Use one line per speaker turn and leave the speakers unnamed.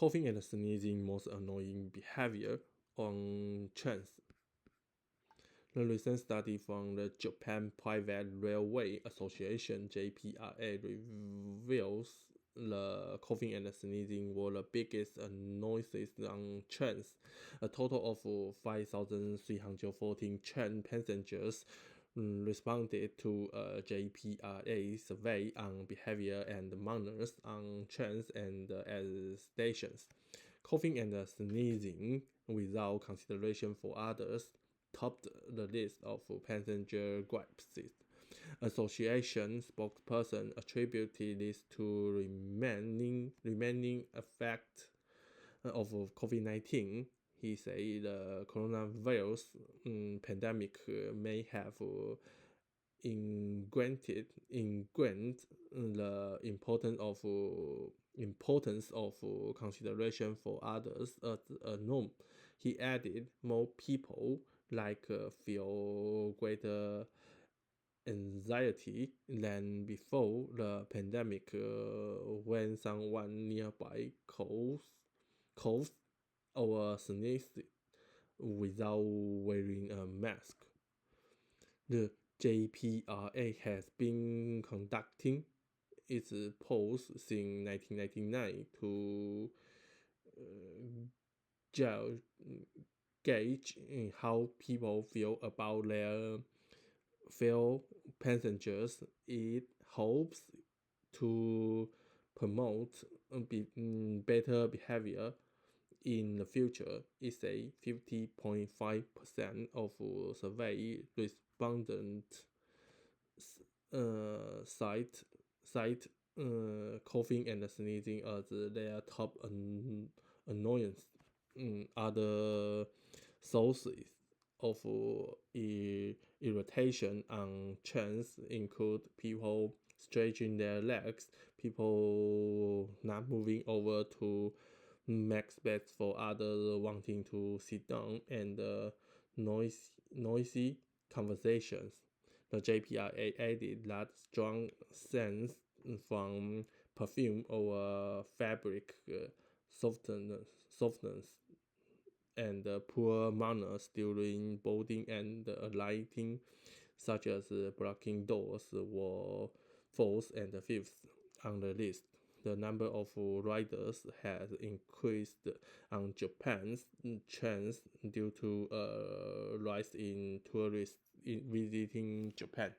coughing and sneezing most annoying behavior on trains. The recent study from the Japan Private Railway Association (JPRA) reveals the coughing and sneezing were the biggest annoyances on trains. A total of 5,314 train passengers responded to a JPRA survey on behavior and manners on trains and at stations. Coughing and sneezing without consideration for others topped the list of passenger gripes. Association spokesperson attributed this to remaining effect of COVID-19. He said the coronavirus pandemic may have ingrained the importance of consideration for others as a norm. He added, more people feel greater anxiety than before the pandemic when someone nearby coughs or sneezes without wearing a mask. The JPRA has been conducting its polls since 1999 to gauge how people feel about their fellow passengers. It hopes to promote better behavior in the future. It says 50.5% of survey respondents cite coughing and sneezing as their top annoyance. Other sources of irritation on trains include people stretching their legs, people not moving over to make space for others wanting to sit down, and noisy conversations. The JPRA added that strong scents from perfume or fabric softness and poor manners during boarding and alighting, such as blocking doors, were fourth and fifth on the list. The number of riders has increased on Japan's trains due to a rise in tourists visiting Japan.